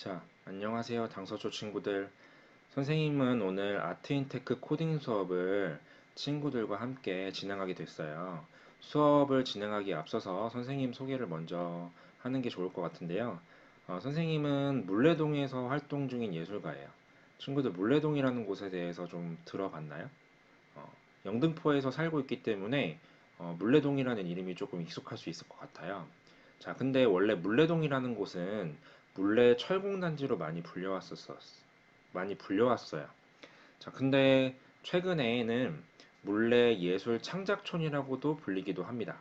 자, 안녕하세요, 당서초 친구들. 선생님은 오늘 아트인테크 코딩 수업을 친구들과 함께 진행하게 됐어요. 수업을 진행하기에 앞서서 선생님 소개를 먼저 하는 게 좋을 것 같은데요. 선생님은 물레동에서 활동 중인 예술가예요. 친구들 물레동이라는 곳에 대해서 좀 들어봤나요? 어, 영등포에서 살고 있기 때문에 물레동이라는 이름이 조금 익숙할 수 있을 것 같아요. 자, 근데 원래 물레동이라는 곳은 물레 철공단지로 많이 불려왔어요. 자, 근데 최근에는 물레 예술 창작촌이라고도 불리기도 합니다.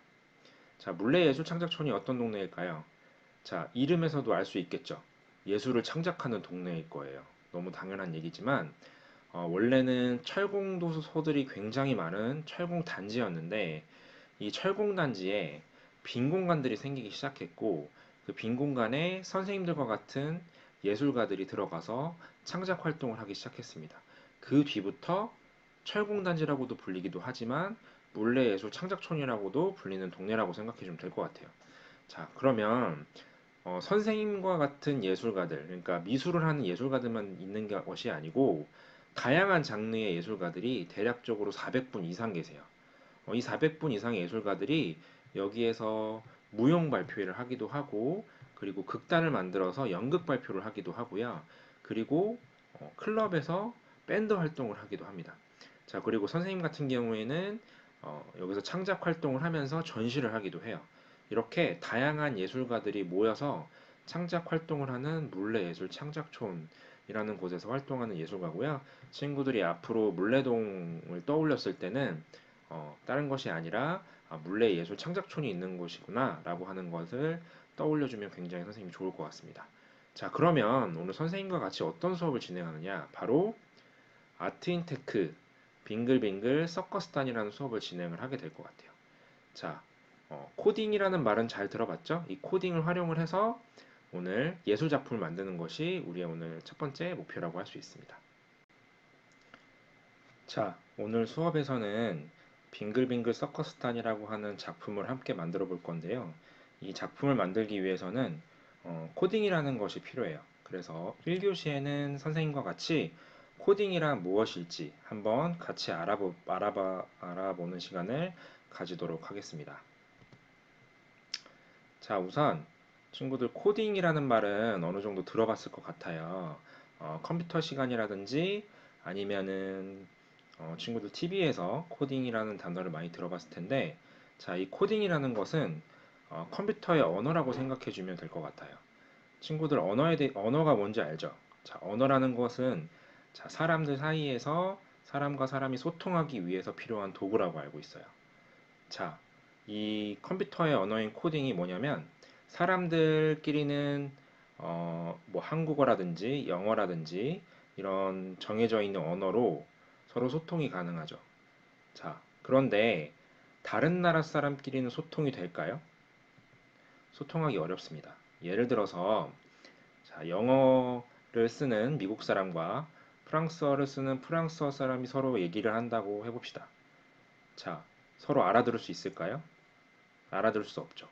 자, 물레 예술 창작촌이 어떤 동네일까요? 자, 이름에서도 알 수 있겠죠. 예술을 창작하는 동네일 거예요. 너무 당연한 얘기지만 원래는 철공도소들이 굉장히 많은 철공 단지였는데 이 철공 단지에 빈 공간들이 생기기 시작했고 그 빈 공간에 선생님들과 같은 예술가들이 들어가서 창작 활동을 하기 시작했습니다. 그 뒤부터 철공 단지라고도 불리기도 하지만 물레예술 창작촌이라고도 불리는 동네라고 생각해 주면 될 것 같아요. 자, 그러면 선생님과 같은 예술가들, 그러니까 미술을 하는 예술가들만 있는 것이 아니고 다양한 장르의 예술가들이 대략적으로 400분 이상 계세요. 이 400분 이상의 예술가들이 여기에서 무용 발표회를 하기도 하고, 그리고 극단을 만들어서 연극 발표를 하기도 하고요. 그리고 클럽에서 밴드 활동을 하기도 합니다. 자, 그리고 선생님 같은 경우에는 여기서 창작 활동을 하면서 전시를 하기도 해요. 이렇게 다양한 예술가들이 모여서 창작 활동을 하는 물레예술 창작촌이라는 곳에서 활동하는 예술가고요. 친구들이 앞으로 물레동을 떠올렸을 때는 다른 것이 아니라 물레예술 창작촌이 있는 곳이구나 라고 하는 것을 떠올려주면 굉장히 선생님이 좋을 것 같습니다. 자, 그러면 오늘 선생님과 같이 어떤 수업을 진행하느냐? 바로 아트인테크 빙글빙글 서커스단이라는 수업을 진행을 하게 될 것 같아요. 자, 코딩이라는 말은 잘 들어봤죠? 이 코딩을 활용을 해서 오늘 예술 작품을 만드는 것이 우리의 오늘 첫 번째 목표라고 할 수 있습니다. 자, 오늘 수업에서는 빙글빙글 서커스단이라고 하는 작품을 함께 만들어 볼 건데요. 이 작품을 만들기 위해서는 코딩이라는 것이 필요해요. 그래서 1교시에는 선생님과 같이 코딩이란 무엇일지 한번 같이 알아보는 시간을 가지도록 하겠습니다. 자, 우선 친구들 코딩이라는 말은 어느 정도 들어봤을 것 같아요. 컴퓨터 시간이라든지 아니면은 친구들 TV에서 코딩이라는 단어를 많이 들어봤을 텐데, 자, 이 코딩이라는 것은 컴퓨터의 언어라고 생각해 주면 될 것 같아요. 친구들 언어가 뭔지 알죠? 자, 언어라는 것은 자, 사람들 사이에서 사람과 사람이 소통하기 위해서 필요한 도구라고 알고 있어요. 자, 이 컴퓨터의 언어인 코딩이 뭐냐면 사람들끼리는 뭐 한국어라든지 영어라든지 이런 정해져 있는 언어로 서로 소통이 가능하죠. 자, 그런데 다른 나라 사람끼리는 소통이 될까요? 소통하기 어렵습니다. 예를 들어서 자, 영어를 쓰는 미국 사람과 프랑스어를 쓰는 프랑스어 사람이 서로 얘기를 한다고 해봅시다. 자, 서로 알아들을 수 있을까요? 알아들을 수 없죠.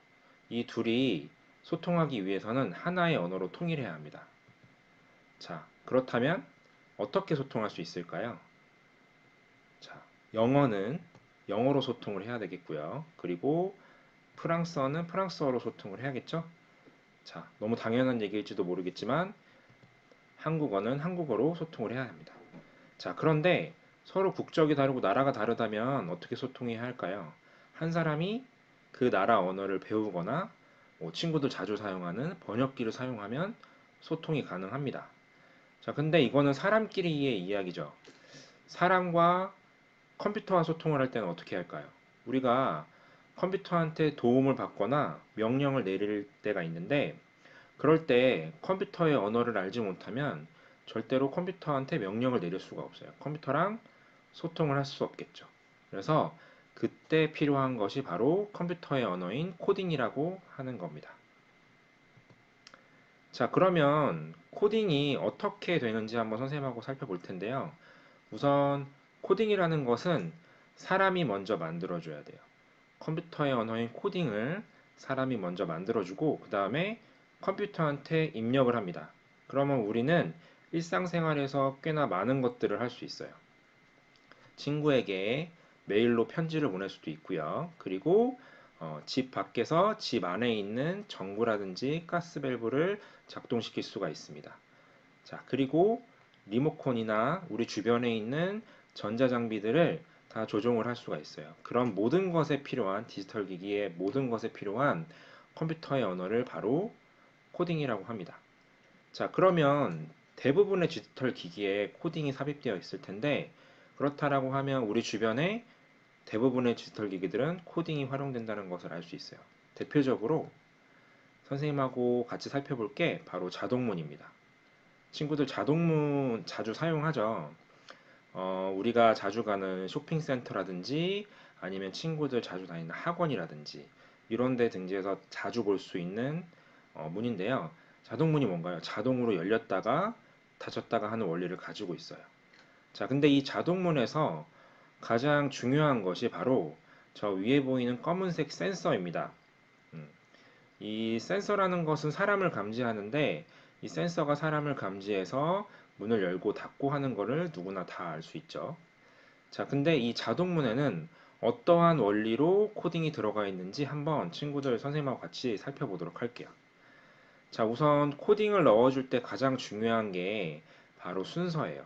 이 둘이 소통하기 위해서는 하나의 언어로 통일해야 합니다. 자, 그렇다면 어떻게 소통할 수 있을까요? 자, 영어는 영어로 소통을 해야 되겠고요. 그리고 프랑스어는 프랑스어로 소통을 해야겠죠? 자, 너무 당연한 얘기일지도 모르겠지만 한국어는 한국어로 소통을 해야 합니다. 자, 그런데 서로 국적이 다르고 나라가 다르다면 어떻게 소통해야 할까요? 한 사람이 그 나라 언어를 배우거나 뭐 친구들 자주 사용하는 번역기를 사용하면 소통이 가능합니다. 자, 근데 이거는 사람끼리의 이야기죠. 사람과 컴퓨터와 소통을 할 때는 어떻게 할까요? 우리가 컴퓨터한테 도움을 받거나 명령을 내릴 때가 있는데 그럴 때 컴퓨터의 언어를 알지 못하면 절대로 컴퓨터한테 명령을 내릴 수가 없어요. 컴퓨터랑 소통을 할 수 없겠죠. 그래서 그때 필요한 것이 바로 컴퓨터의 언어인 코딩이라고 하는 겁니다. 자, 그러면 코딩이 어떻게 되는지 한번 선생님하고 살펴볼 텐데요. 우선 코딩이라는 것은 사람이 먼저 만들어줘야 돼요. 컴퓨터의 언어인 코딩을 사람이 먼저 만들어주고 그 다음에 컴퓨터한테 입력을 합니다. 그러면 우리는 일상생활에서 꽤나 많은 것들을 할 수 있어요. 친구에게 메일로 편지를 보낼 수도 있고요. 그리고 집 밖에서 집 안에 있는 전구라든지 가스밸브를 작동시킬 수가 있습니다. 자, 그리고 리모컨이나 우리 주변에 있는 전자장비들을 다 조종을 할 수가 있어요. 그런 모든 것에 필요한 디지털 기기의 모든 것에 필요한 컴퓨터의 언어를 바로 코딩이라고 합니다. 자, 그러면 대부분의 디지털 기기에 코딩이 삽입되어 있을 텐데 그렇다라고 하면 우리 주변에 대부분의 디지털 기기들은 코딩이 활용된다는 것을 알 수 있어요. 대표적으로 선생님하고 같이 살펴볼 게 바로 자동문입니다. 친구들 자동문 자주 사용하죠. 우리가 자주 가는 쇼핑센터라든지 아니면 친구들 자주 다니는 학원이라든지 이런 데 등지에서 자주 볼 수 있는 문인데요. 자동문이 뭔가요? 자동으로 열렸다가 닫혔다가 하는 원리를 가지고 있어요. 자, 근데 이 자동문에서 가장 중요한 것이 바로 저 위에 보이는 검은색 센서입니다. 음, 이 센서라는 것은 사람을 감지하는데 이 센서가 사람을 감지해서 문을 열고 닫고 하는 것을 누구나 다 알 수 있죠. 자, 근데 이 자동문에는 어떠한 원리로 코딩이 들어가 있는지 한번 친구들 선생님하고 같이 살펴보도록 할게요. 자, 우선 코딩을 넣어줄 때 가장 중요한 게 바로 순서예요.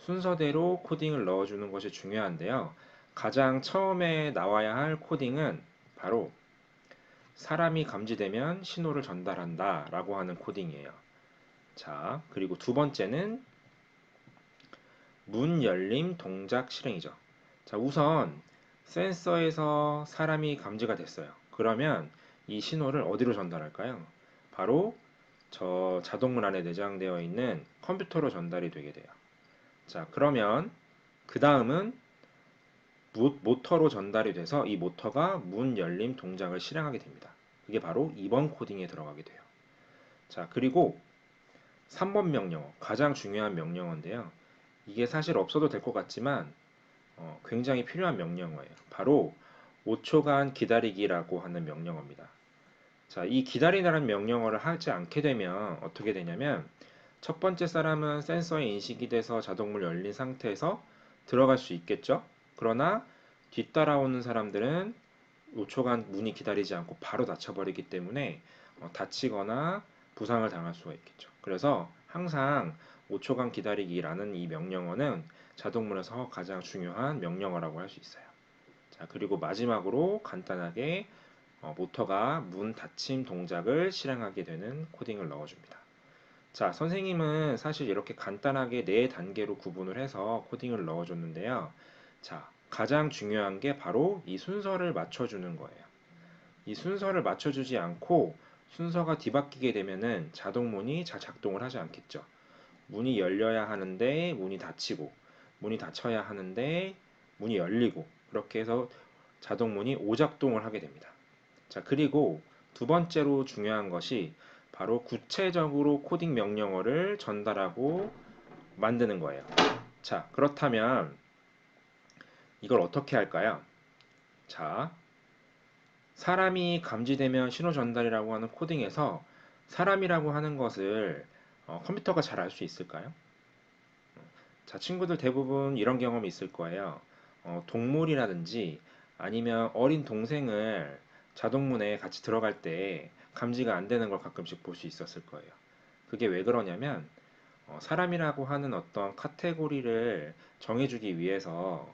순서대로 코딩을 넣어주는 것이 중요한데요. 가장 처음에 나와야 할 코딩은 바로 사람이 감지되면 신호를 전달한다 라고 하는 코딩이에요. 자, 그리고 두 번째는 문 열림 동작 실행이죠. 자, 우선 센서에서 사람이 감지가 됐어요. 그러면 이 신호를 어디로 전달할까요? 바로 저 자동문 안에 내장되어 있는 컴퓨터로 전달이 되게 돼요. 자, 그러면 그 다음은 모터로 전달이 돼서 이 모터가 문 열림 동작을 실행하게 됩니다. 그게 바로 2번 코딩에 들어가게 돼요. 자, 그리고 3번 명령어, 가장 중요한 명령어인데요. 이게 사실 없어도 될 것 같지만 굉장히 필요한 명령어예요. 바로 5초간 기다리기라고 하는 명령어입니다. 자, 이 기다리라는 명령어를 하지 않게 되면 어떻게 되냐면 첫 번째 사람은 센서에 인식이 돼서 자동문 열린 상태에서 들어갈 수 있겠죠? 그러나 뒤따라오는 사람들은 5초간 문이 기다리지 않고 바로 닫혀버리기 때문에 다치거나 부상을 당할 수가 있겠죠. 그래서 항상 5초간 기다리기라는 이 명령어는 자동문에서 가장 중요한 명령어라고 할 수 있어요. 자, 그리고 마지막으로 간단하게 모터가 문 닫힘 동작을 실행하게 되는 코딩을 넣어줍니다. 자, 선생님은 사실 이렇게 간단하게 네 단계로 구분을 해서 코딩을 넣어줬는데요. 자, 가장 중요한 게 바로 이 순서를 맞춰주는 거예요. 이 순서를 맞춰주지 않고 순서가 뒤바뀌게 되면은 자동문이 잘 작동을 하지 않겠죠. 문이 열려야 하는데 문이 닫히고, 문이 닫혀야 하는데 문이 열리고, 그렇게 해서 자동문이 오작동을 하게 됩니다. 자, 그리고 두 번째로 중요한 것이 바로 구체적으로 코딩 명령어를 전달하고 만드는 거예요. 자, 그렇다면 이걸 어떻게 할까요? 자, 사람이 감지되면 신호 전달이라고 하는 코딩에서 사람이라고 하는 것을 컴퓨터가 잘 알 수 있을까요? 자, 친구들 대부분 이런 경험이 있을 거예요. 동물이라든지 아니면 어린 동생을 자동문에 같이 들어갈 때 감지가 안 되는 걸 가끔씩 볼 수 있었을 거예요. 그게 왜 그러냐면 사람이라고 하는 어떤 카테고리를 정해주기 위해서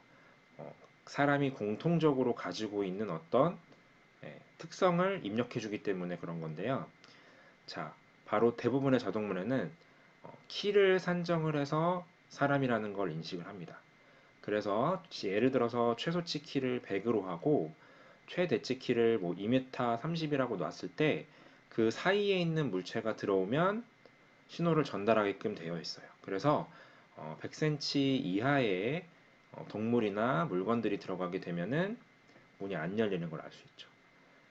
어, 사람이 공통적으로 가지고 있는 어떤 특성을 입력해주기 때문에 그런 건데요. 자, 바로 대부분의 자동문에는 키를 산정을 해서 사람이라는 걸 인식을 합니다. 그래서 예를 들어서 최소치 키를 100으로 하고 최대치 키를 뭐 2m 30이라고 놨을 때 그 사이에 있는 물체가 들어오면 신호를 전달하게끔 되어 있어요. 그래서 100cm 이하의 동물이나 물건들이 들어가게 되면은 문이 안 열리는 걸 알 수 있죠.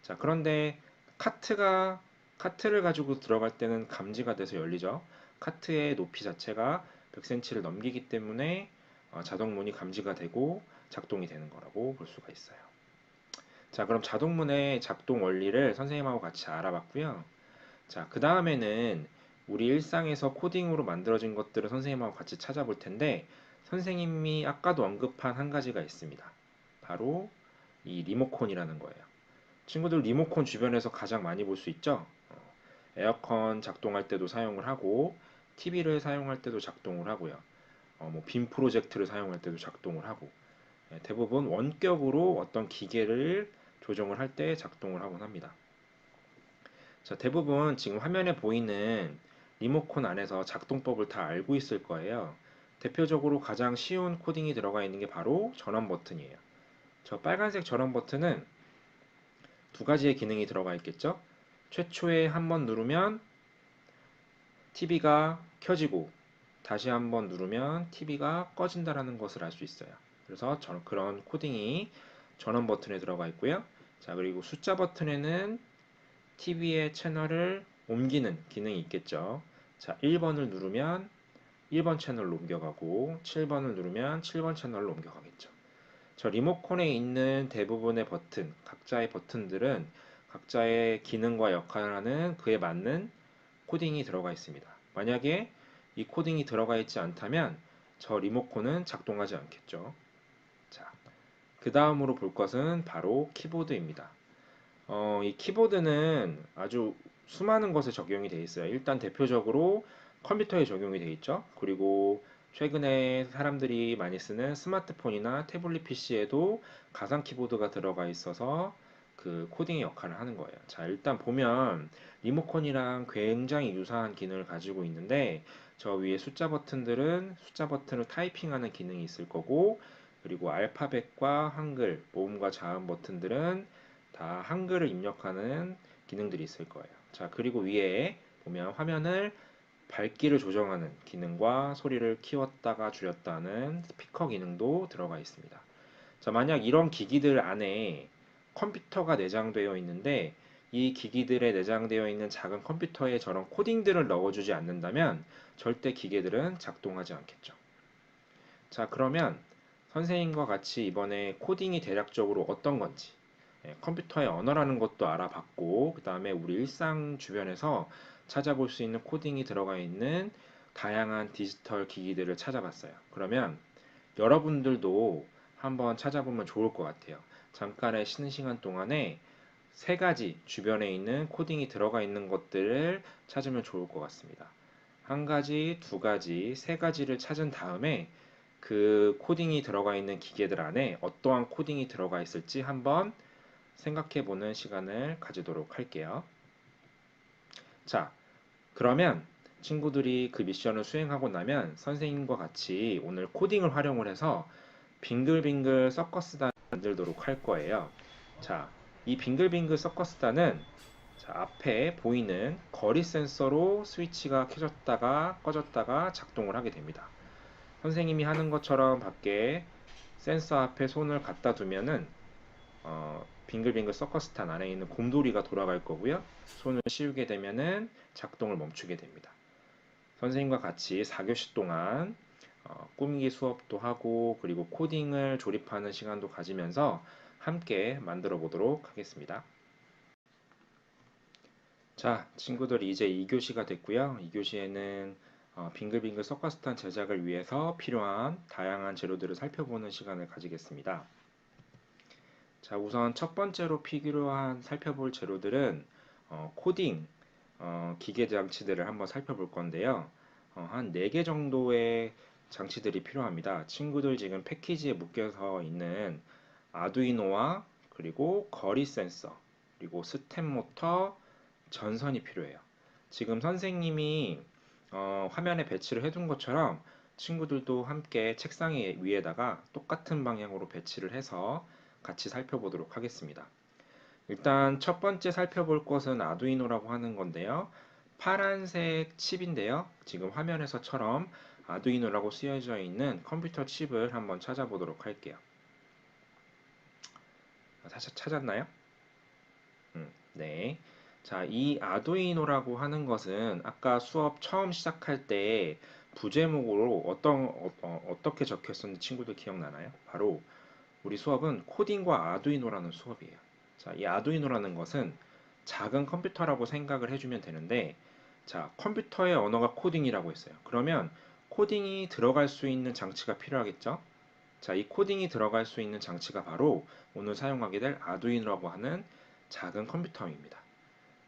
자, 그런데 카트가 카트를 가지고 들어갈 때는 감지가 돼서 열리죠. 카트의 높이 자체가 100cm를 넘기기 때문에 자동문이 감지가 되고 작동이 되는 거라고 볼 수가 있어요. 자, 그럼 자동문의 작동 원리를 선생님하고 같이 알아봤고요. 자, 그 다음에는 우리 일상에서 코딩으로 만들어진 것들을 선생님하고 같이 찾아볼 텐데 선생님이 아까도 언급한 한 가지가 있습니다. 바로 이 리모컨이라는 거예요. 친구들 리모컨 주변에서 가장 많이 볼 수 있죠? 에어컨 작동할 때도 사용을 하고 TV를 사용할 때도 작동을 하고요. 빔 프로젝트를 사용할 때도 작동을 하고 대부분 원격으로 어떤 기계를 조정을 할 때 작동을 하곤 합니다. 자, 대부분 지금 화면에 보이는 리모컨 안에서 작동법을 다 알고 있을 거예요. 대표적으로 가장 쉬운 코딩이 들어가 있는 게 바로 전원 버튼이에요. 저 빨간색 전원 버튼은 두 가지의 기능이 들어가 있겠죠? 최초에 한번 누르면 TV가 켜지고 다시 한번 누르면 TV가 꺼진다라는 것을 알 수 있어요. 그래서 그런 코딩이 전원 버튼에 들어가 있고요. 자, 그리고 숫자 버튼에는 TV의 채널을 옮기는 기능이 있겠죠. 자, 1번을 누르면 1번 채널로 옮겨가고 7번을 누르면 7번 채널로 옮겨가겠죠. 저 리모컨에 있는 대부분의 버튼, 각자의 버튼들은 각자의 기능과 역할을 하는 그에 맞는 코딩이 들어가 있습니다. 만약에 이 코딩이 들어가 있지 않다면 저 리모컨은 작동하지 않겠죠. 자, 그 다음으로 볼 것은 바로 키보드입니다. 이 키보드는 아주 수많은 것에 적용이 되어 있어요. 일단 대표적으로 컴퓨터에 적용이 되어 있죠. 그리고 최근에 사람들이 많이 쓰는 스마트폰이나 태블릿 PC에도 가상 키보드가 들어가 있어서 그 코딩의 역할을 하는 거예요. 자, 일단 보면 리모컨이랑 굉장히 유사한 기능을 가지고 있는데 저 위에 숫자 버튼들은 숫자 버튼을 타이핑하는 기능이 있을 거고 그리고 알파벳과 한글, 모음과 자음 버튼들은 다 한글을 입력하는 기능들이 있을 거예요. 자, 그리고 위에 보면 화면을 밝기를 조정하는 기능과 소리를 키웠다가 줄였다 하는 스피커 기능도 들어가 있습니다. 자, 만약 이런 기기들 안에 컴퓨터가 내장되어 있는데 이 기기들에 내장되어 있는 작은 컴퓨터에 저런 코딩들을 넣어주지 않는다면 절대 기계들은 작동하지 않겠죠. 자, 그러면 선생님과 같이 이번에 코딩이 대략적으로 어떤 건지 컴퓨터의 언어라는 것도 알아봤고 그 다음에 우리 일상 주변에서 찾아볼 수 있는 코딩이 들어가 있는 다양한 디지털 기기들을 찾아봤어요. 그러면 여러분들도 한번 찾아보면 좋을 것 같아요. 잠깐의 쉬는 시간 동안에 세 가지 주변에 있는 코딩이 들어가 있는 것들을 찾으면 좋을 것 같습니다. 한 가지, 두 가지, 세 가지를 찾은 다음에 그 코딩이 들어가 있는 기계들 안에 어떠한 코딩이 들어가 있을지 한번 생각해 보는 시간을 가지도록 할게요. 자, 그러면 친구들이 그 미션을 수행하고 나면 선생님과 같이 오늘 코딩을 활용을 해서 빙글빙글 서커스단 만들도록 할 거예요. 자, 이 빙글빙글 서커스단은 자, 앞에 보이는 거리 센서로 스위치가 켜졌다가 꺼졌다가 작동을 하게 됩니다. 선생님이 하는 것처럼 밖에 센서 앞에 손을 갖다 두면은 빙글빙글 서커스탄 안에 있는 곰돌이가 돌아갈 거고요. 손을 씌우게 되면은 작동을 멈추게 됩니다. 선생님과 같이 4교시 동안 꾸미기 수업도 하고 그리고 코딩을 조립하는 시간도 가지면서 함께 만들어 보도록 하겠습니다. 자, 친구들 이제 2교시가 됐고요. 2교시에는 빙글빙글 서커스탄 제작을 위해서 필요한 다양한 재료들을 살펴보는 시간을 가지겠습니다. 자, 우선 첫 번째로 필요한 살펴볼 재료들은 코딩 기계 장치들을 한번 살펴볼 건데요. 한 4개 정도의 장치들이 필요합니다. 친구들 지금 패키지에 묶여서 있는 아두이노와 그리고 거리 센서, 그리고 스텝 모터, 전선이 필요해요. 지금 선생님이 화면에 배치를 해둔 것처럼 친구들도 함께 책상 위에다가 똑같은 방향으로 배치를 해서 같이 살펴보도록 하겠습니다. 일단 첫 번째 살펴볼 것은 아두이노라고 하는 건데요. 파란색 칩인데요. 지금 화면에서처럼 아두이노라고 쓰여져 있는 컴퓨터 칩을 한번 찾아보도록 할게요. 찾았나요? 네. 자, 이 아두이노라고 하는 것은 아까 수업 처음 시작할 때 부제목으로 어떻게 적혔었는지 친구들 기억나나요? 바로 우리 수업은 코딩과 아두이노라는 수업이에요. 자, 이 아두이노라는 것은 작은 컴퓨터라고 생각을 해주면 되는데 자, 컴퓨터의 언어가 코딩이라고 했어요. 그러면 코딩이 들어갈 수 있는 장치가 필요하겠죠? 자, 이 코딩이 들어갈 수 있는 장치가 바로 오늘 사용하게 될 아두이노라고 하는 작은 컴퓨터입니다.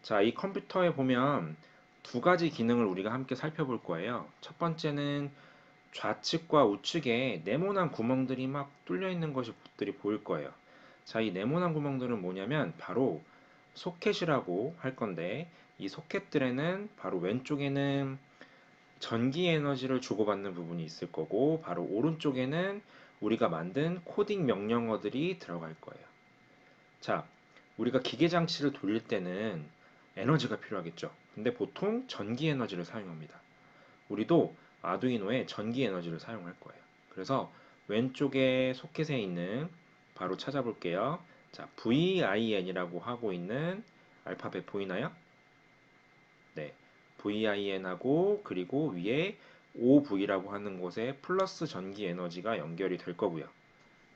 자, 이 컴퓨터에 보면 두 가지 기능을 우리가 함께 살펴볼 거예요. 첫 번째는 좌측과 우측에 네모난 구멍들이 막 뚫려 있는 것들이 보일 거예요. 자, 이 네모난 구멍들은 뭐냐면 바로 소켓이라고 할 건데 이 소켓들에는 바로 왼쪽에는 전기 에너지를 주고받는 부분이 있을 거고 바로 오른쪽에는 우리가 만든 코딩 명령어들이 들어갈 거예요. 자, 우리가 기계 장치를 돌릴 때는 에너지가 필요하겠죠. 근데 보통 전기 에너지를 사용합니다. 우리도 아두이노에 전기 에너지를 사용할 거예요. 그래서 왼쪽에 소켓에 있는 바로 찾아볼게요. 자, VIN이라고 하고 있는 알파벳 보이나요? 네. VIN하고 그리고 위에 OV라고 하는 곳에 플러스 전기 에너지가 연결이 될 거고요.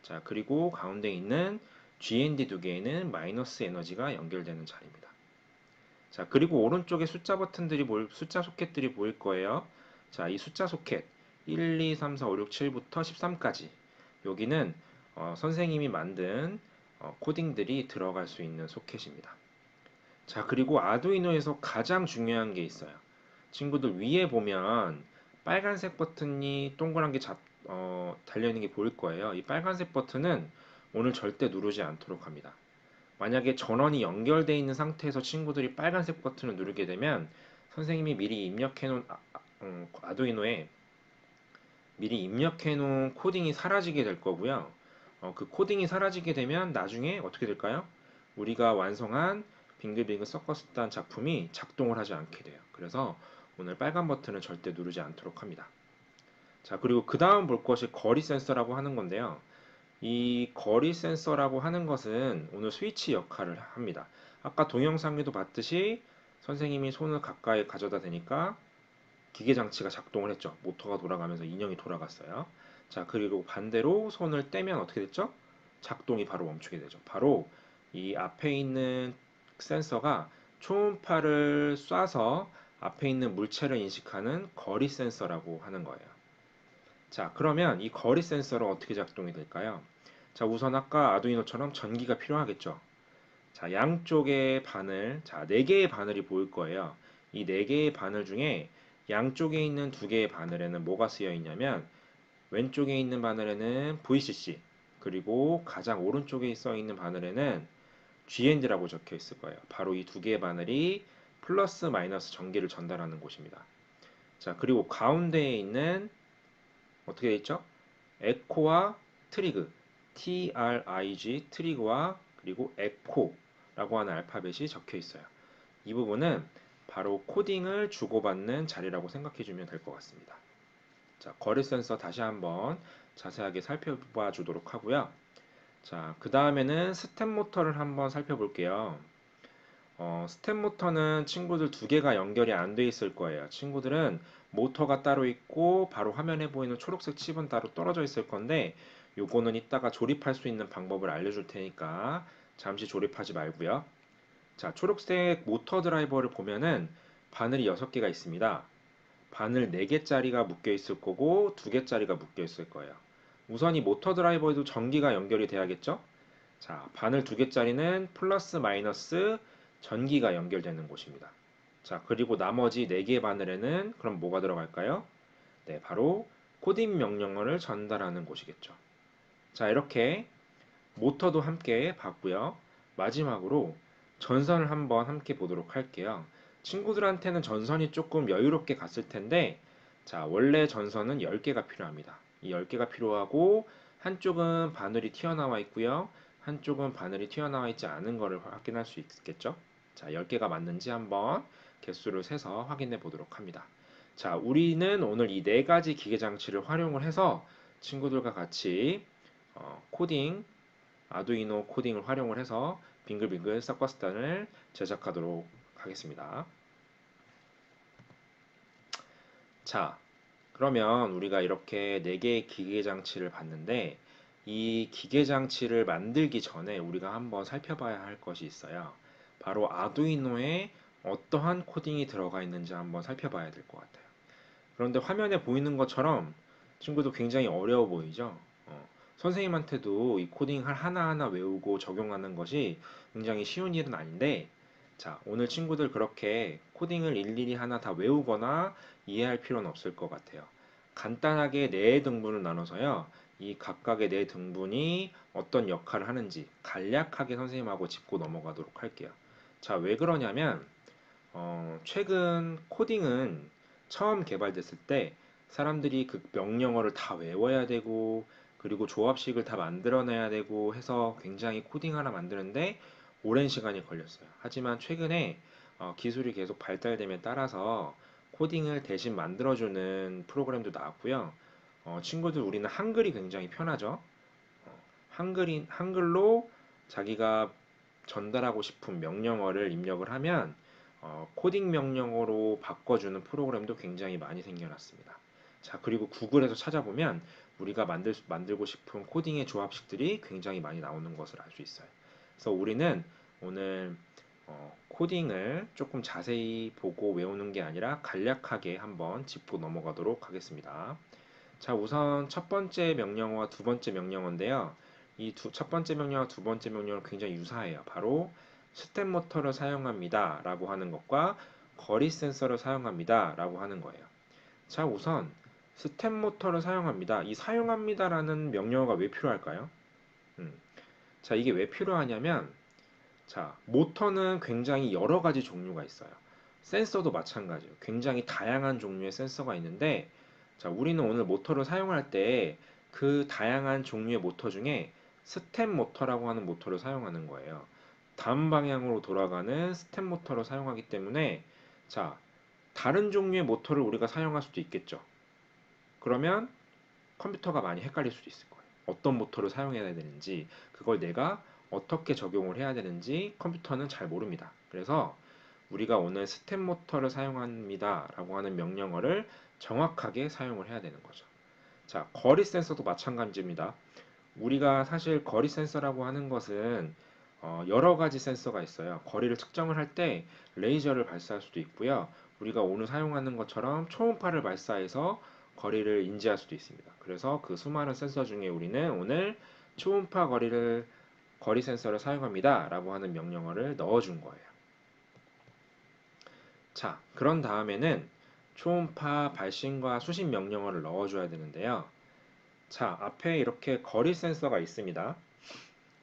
자, 그리고 가운데 있는 GND 두 개에는 마이너스 에너지가 연결되는 자리입니다. 자, 그리고 오른쪽에 숫자 소켓들이 보일 거예요. 자, 이 숫자 소켓 1, 2, 3, 4, 5, 6, 7부터 13까지 여기는 선생님이 만든 코딩들이 들어갈 수 있는 소켓입니다. 자, 그리고 아두이노에서 가장 중요한 게 있어요. 친구들 위에 보면 빨간색 버튼이 동그란 게 달려있는 게 보일 거예요. 이 빨간색 버튼은 오늘 절대 누르지 않도록 합니다. 만약에 전원이 연결되어 있는 상태에서 친구들이 빨간색 버튼을 누르게 되면 선생님이 미리 입력해 놓은 아두이노에 미리 입력해 놓은 코딩이 사라지게 될 거고요. 그 코딩이 사라지게 되면 나중에 어떻게 될까요? 우리가 완성한 빙글빙글 서커스단 작품이 작동을 하지 않게 돼요. 그래서 오늘 빨간 버튼을 절대 누르지 않도록 합니다. 자, 그리고 그 다음 볼 것이 거리 센서라고 하는 건데요. 이 거리 센서라고 하는 것은 오늘 스위치 역할을 합니다. 아까 동영상에도 봤듯이 선생님이 손을 가까이 가져다 대니까 기계 장치가 작동을 했죠. 모터가 돌아가면서 인형이 돌아갔어요. 자, 그리고 반대로 손을 떼면 어떻게 됐죠? 작동이 바로 멈추게 되죠. 바로 이 앞에 있는 센서가 초음파를 쏴서 앞에 있는 물체를 인식하는 거리 센서라고 하는 거예요. 자, 그러면 이 거리 센서는 어떻게 작동이 될까요? 자, 우선 아까 아두이노처럼 전기가 필요하겠죠. 자, 양쪽의 바늘, 자, 4개의 바늘이 보일 거예요. 이 4개의 바늘 중에 양쪽에 있는 2개의 바늘에는 뭐가 쓰여 있냐면 왼쪽에 있는 바늘에는 VCC, 그리고 가장 오른쪽에 써 있는 바늘에는 GND라고 적혀 있을 거예요. 바로 이 2개의 바늘이 플러스 마이너스 전기를 전달하는 곳입니다. 자, 그리고 가운데에 있는 어떻게 돼 있죠? 에코와 트리그, TRIG, 트리그와 그리고 에코라고 하는 알파벳이 적혀 있어요. 이 부분은 바로 코딩을 주고받는 자리라고 생각해 주면 될 것 같습니다. 자, 거리 센서 다시 한번 자세하게 살펴봐 주도록 하고요. 자, 그 다음에는 스텝 모터를 한번 살펴볼게요. 스텝 모터는 친구들 2개가 연결이 안 돼 있을 거예요. 친구들은 모터가 따로 있고 바로 화면에 보이는 초록색 칩은 따로 떨어져 있을 건데 요거는 이따가 조립할 수 있는 방법을 알려줄 테니까 잠시 조립하지 말고요. 자, 초록색 모터 드라이버를 보면은 바늘이 6개가 있습니다. 바늘 4개짜리가 묶여 있을 거고 2개짜리가 묶여 있을 거예요. 우선 이 모터 드라이버에도 전기가 연결이 돼야겠죠? 자, 바늘 2개짜리는 플러스 마이너스 전기가 연결되는 곳입니다. 자, 그리고 나머지 4개의 바늘에는 그럼 뭐가 들어갈까요? 네, 바로 코딩 명령어를 전달하는 곳이겠죠. 자, 이렇게 모터도 함께 봤고요. 마지막으로 전선을 한번 함께 보도록 할게요. 친구들한테는 전선이 조금 여유롭게 갔을 텐데, 자, 원래 전선은 10개가 필요합니다. 이 10개가 필요하고, 한쪽은 바늘이 튀어나와 있고요. 한쪽은 바늘이 튀어나와 있지 않은 것을 확인할 수 있겠죠? 자, 10개가 맞는지 한번 개수를 세서 확인해 보도록 합니다. 자, 우리는 오늘 이 네 가지 기계 장치를 활용을 해서 친구들과 같이 코딩, 아두이노 코딩을 활용을 해서 빙글빙글 서커스단을 제작하도록 하겠습니다. 자, 그러면 우리가 이렇게 4개의 기계 장치를 봤는데 이 기계 장치를 만들기 전에 우리가 한번 살펴봐야 할 것이 있어요. 바로 아두이노의 어떠한 코딩이 들어가 있는지 한번 살펴봐야 될 것 같아요. 그런데 화면에 보이는 것처럼 친구도 굉장히 어려워 보이죠? 선생님한테도 이 코딩 하나하나 외우고 적용하는 것이 굉장히 쉬운 일은 아닌데, 자, 오늘 친구들 그렇게 코딩을 일일이 하나 다 외우거나 이해할 필요는 없을 것 같아요. 간단하게 네 등분을 나눠서요, 이 각각의 네 등분이 어떤 역할을 하는지 간략하게 선생님하고 짚고 넘어가도록 할게요. 자, 왜 그러냐면, 최근 코딩은 처음 개발됐을 때 사람들이 그 명령어를 다 외워야 되고 그리고 조합식을 다 만들어내야 되고 해서 굉장히 코딩 하나 만드는데 오랜 시간이 걸렸어요. 하지만 최근에 기술이 계속 발달됨에 따라서 코딩을 대신 만들어주는 프로그램도 나왔고요. 친구들 우리는 한글이 굉장히 편하죠. 한글로 자기가 전달하고 싶은 명령어를 입력을 하면 코딩 명령어로 바꿔주는 프로그램도 굉장히 많이 생겨났습니다. 자, 그리고 구글에서 찾아보면 우리가 만들고 싶은 코딩의 조합식들이 굉장히 많이 나오는 것을 알 수 있어요. 그래서 우리는 오늘 코딩을 조금 자세히 보고 외우는 게 아니라 간략하게 한번 짚고 넘어가도록 하겠습니다. 자, 우선 첫 번째 명령어와 두 번째 명령어인데요. 이 첫 번째 명령어와 두 번째 명령어는 굉장히 유사해요. 바로 스텝 모터를 사용합니다 라고 하는 것과 거리 센서를 사용합니다 라고 하는 거예요. 자, 우선 스텝 모터를 사용합니다. 이 사용합니다 라는 명령어가 왜 필요할까요? 음, 자, 이게 왜 필요하냐면, 자, 모터는 굉장히 여러 가지 종류가 있어요. 센서도 마찬가지예요. 굉장히 다양한 종류의 센서가 있는데, 자, 우리는 오늘 모터를 사용할 때 그 다양한 종류의 모터 중에 스텝 모터라고 하는 모터를 사용하는 거예요. 다음 방향으로 돌아가는 스텝 모터를 사용하기 때문에, 자, 다른 종류의 모터를 우리가 사용할 수도 있겠죠. 그러면 컴퓨터가 많이 헷갈릴 수도 있을 거예요. 어떤 모터를 사용해야 되는지, 그걸 내가 어떻게 적용을 해야 되는지 컴퓨터는 잘 모릅니다. 그래서 우리가 오늘 스텝 모터를 사용합니다 라고 하는 명령어를 정확하게 사용을 해야 되는 거죠. 자, 거리 센서도 마찬가지입니다. 우리가 사실 거리 센서라고 하는 것은 여러 가지 센서가 있어요. 거리를 측정을 할 때 레이저를 발사할 수도 있고요. 우리가 오늘 사용하는 것처럼 초음파를 발사해서 거리를 인지할 수도 있습니다. 그래서 그 수많은 센서 중에 우리는 오늘 초음파 거리 센서를 사용합니다 라고 하는 명령어를 넣어준 거예요. 자, 그런 다음에는 초음파 발신과 수신 명령어를 넣어줘야 되는데요. 자, 앞에 이렇게 거리 센서가 있습니다.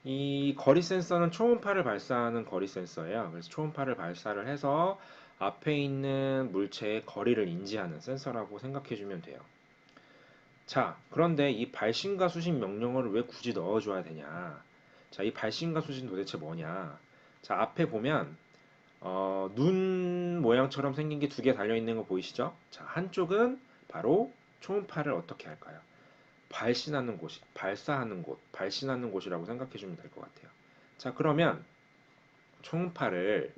이 거리 센서는 초음파를 발사하는 거리 센서예요. 그래서 초음파를 발사를 해서 앞에 있는 물체의 거리를 인지하는 센서라고 생각해 주면 돼요. 자, 그런데 이 발신과 수신 명령어를 왜 굳이 넣어줘야 되냐? 자, 이 발신과 수신 도대체 뭐냐? 자, 앞에 보면 눈 모양처럼 생긴 게 두 개 달려 있는 거 보이시죠? 자, 한쪽은 바로 초음파를 어떻게 할까요? 발신하는 곳이, 발사하는 곳, 발신하는 곳이라고 생각해 주면 될 것 같아요. 자, 그러면 초음파를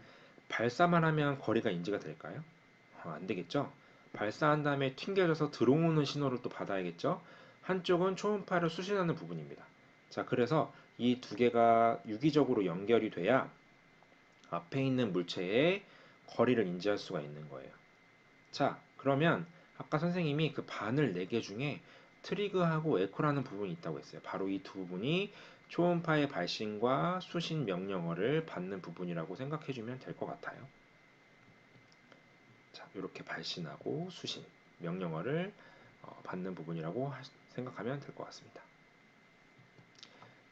발사만 하면 거리가 인지가 될까요? 안 되겠죠? 발사한 다음에 튕겨져서 들어오는 신호를 또 받아야겠죠? 한쪽은 초음파를 수신하는 부분입니다. 자, 그래서 이 두 개가 유기적으로 연결이 돼야 앞에 있는 물체의 거리를 인지할 수가 있는 거예요. 자, 그러면 아까 선생님이 그 바늘 4개 중에 트리그하고 에코라는 부분이 있다고 했어요. 바로 이 두 부분이 초음파의 발신과 수신 명령어를 받는 부분이라고 생각해주면 될 것 같아요. 자, 이렇게 발신하고 수신 명령어를 받는 부분이라고 생각하면 될 것 같습니다.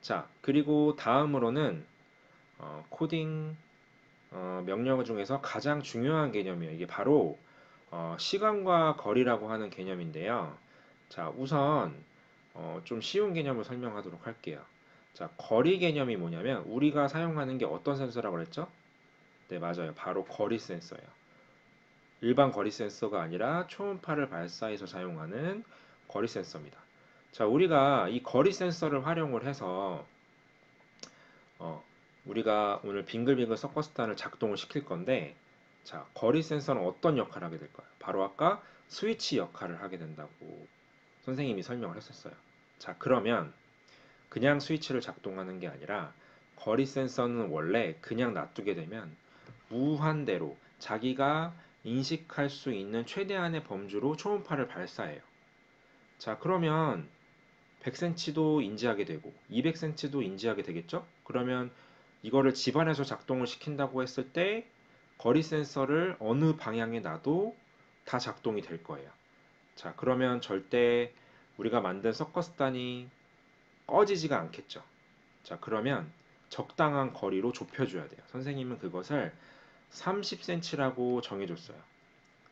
자, 그리고 다음으로는 코딩 명령어 중에서 가장 중요한 개념이에요. 이게 바로 시간과 거리라고 하는 개념인데요. 자, 우선 좀 쉬운 개념을 설명하도록 할게요. 자, 거리 개념이 뭐냐면 우리가 사용하는 게 어떤 센서라고 그랬죠? 네, 맞아요. 바로 거리 센서예요. 일반 거리 센서가 아니라 초음파를 발사해서 사용하는 거리 센서입니다. 자, 우리가 이 거리 센서를 활용을 해서 어, 우리가 오늘 빙글빙글 서커스단을 작동을 시킬 건데, 자, 거리 센서는 어떤 역할을 하게 될까요? 바로 아까 스위치 역할을 하게 된다고 선생님이 설명을 했었어요. 자, 그러면 그냥 스위치를 작동하는 게 아니라 거리 센서는 원래 그냥 놔두게 되면 무한대로 자기가 인식할 수 있는 최대한의 범주로 초음파를 발사해요. 자, 그러면 100cm도 인지하게 되고 200cm도 인지하게 되겠죠? 그러면 이거를 집안에서 작동을 시킨다고 했을 때 거리 센서를 어느 방향에 놔도 다 작동이 될 거예요. 자, 그러면 절대 우리가 만든 서커스단이 꺼지지가 않겠죠. 자, 그러면 적당한 거리로 좁혀줘야 돼요. 선생님은 그것을 30cm라고 정해줬어요.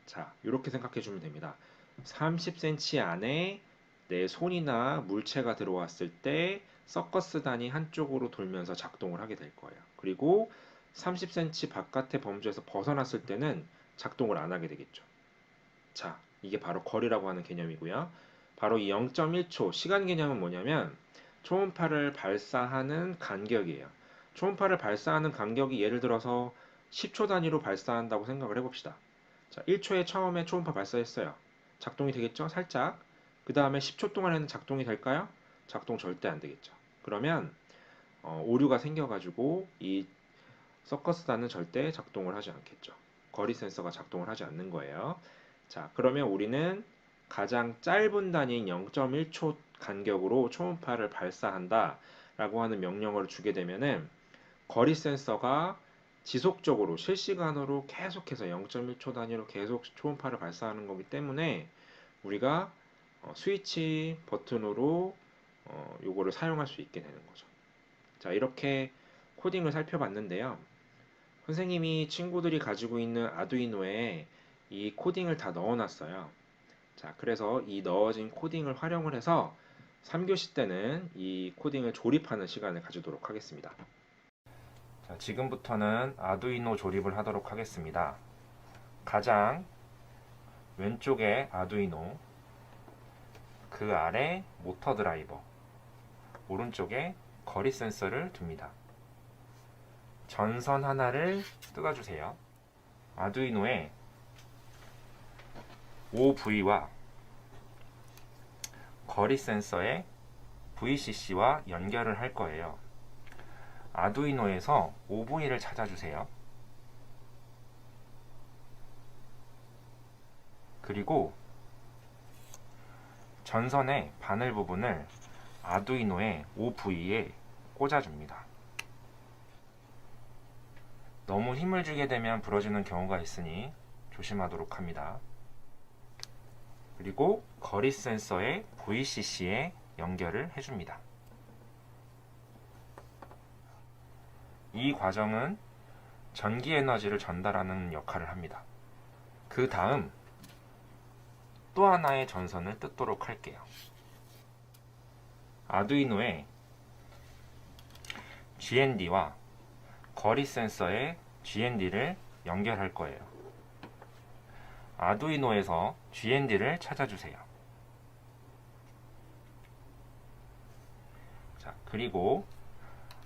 자, 이렇게 생각해 주면 됩니다. 30cm 안에 내 손이나 물체가 들어왔을 때 서커스단이 한쪽으로 돌면서 작동을 하게 될 거예요. 그리고 30cm 바깥의 범주에서 벗어났을 때는 작동을 안 하게 되겠죠. 자, 이게 바로 거리라고 하는 개념이고요. 바로 이 0.1초 시간 개념은 뭐냐면 초음파를 발사하는 간격이에요. 초음파를 발사하는 간격이 예를 들어서 10초 단위로 발사한다고 생각을 해봅시다. 자, 1초에 처음에 초음파 발사했어요. 작동이 되겠죠? 살짝. 그 다음에 10초 동안에는 작동이 될까요? 작동 절대 안 되겠죠. 그러면 오류가 생겨가지고 이 서커스단은 절대 작동을 하지 않겠죠. 거리 센서가 작동을 하지 않는 거예요. 자, 그러면 우리는 가장 짧은 단위인 0.1초 간격으로 초음파를 발사한다 라고 하는 명령어를 주게 되면은 거리 센서가 지속적으로 실시간으로 계속해서 0.1초 단위로 계속 초음파를 발사하는 거기 때문에 우리가 스위치 버튼으로 요거를 사용할 수 있게 되는 거죠. 자, 이렇게 코딩을 살펴봤는데요. 선생님이 친구들이 가지고 있는 아두이노에 이 코딩을 다 넣어놨어요. 자, 그래서 이 넣어진 코딩을 활용을 해서 3교시 때는 이 코딩을 조립하는 시간을 가지도록 하겠습니다. 자, 지금부터는 아두이노 조립을 하도록 하겠습니다. 가장 왼쪽에 아두이노, 그 아래 모터 드라이버, 오른쪽에 거리 센서를 둡니다. 전선 하나를 뜯어주세요. 아두이노에 OV와 거리 센서의 VCC와 연결을 할 거예요. 아두이노에서 OV를 찾아주세요. 그리고 전선의 바늘 부분을 아두이노의 OV에 꽂아줍니다. 너무 힘을 주게 되면 부러지는 경우가 있으니 조심하도록 합니다. 그리고 거리 센서의 VCC에 연결을 해줍니다. 이 과정은 전기 에너지를 전달하는 역할을 합니다. 그 다음 또 하나의 전선을 뜯도록 할게요. 아두이노에 GND와 거리 센서의 GND를 연결할 거예요. 아두이노에서 GND를 찾아주세요. 자, 그리고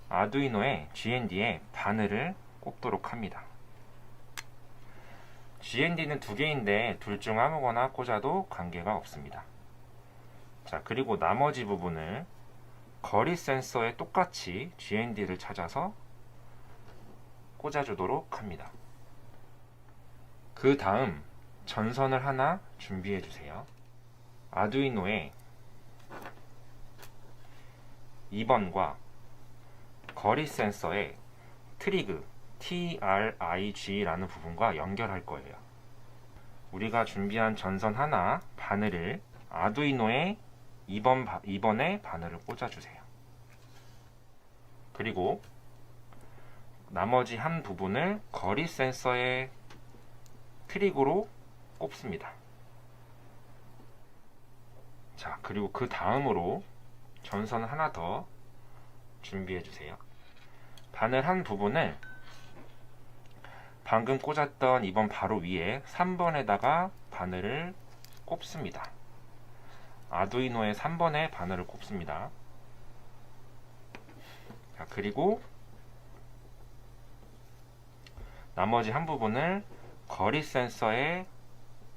아두이노의 GND에 바늘을 꼽도록 합니다. GND는 두 개인데 둘 중 아무거나 꽂아도 관계가 없습니다. 자, 그리고 나머지 부분을 거리 센서에 똑같이 GND를 찾아서 꽂아주도록 합니다. 그 다음 전선을 하나 준비해 주세요. 아두이노에 2번과 거리 센서의 트리그 TRIG라는 부분과 연결할 거예요. 우리가 준비한 전선 하나 바늘을 아두이노의 2번에 바늘을 꽂아주세요. 그리고 나머지 한 부분을 거리 센서의 트리그로 꼽습니다. 자, 그리고 그 다음으로 전선을 하나 더 준비해 주세요. 바늘 한 부분을 방금 꽂았던 2번 바로 위에 3번에다가 바늘을 꼽습니다. 아두이노의 3번에 바늘을 꼽습니다. 자, 그리고 나머지 한 부분을 거리 센서의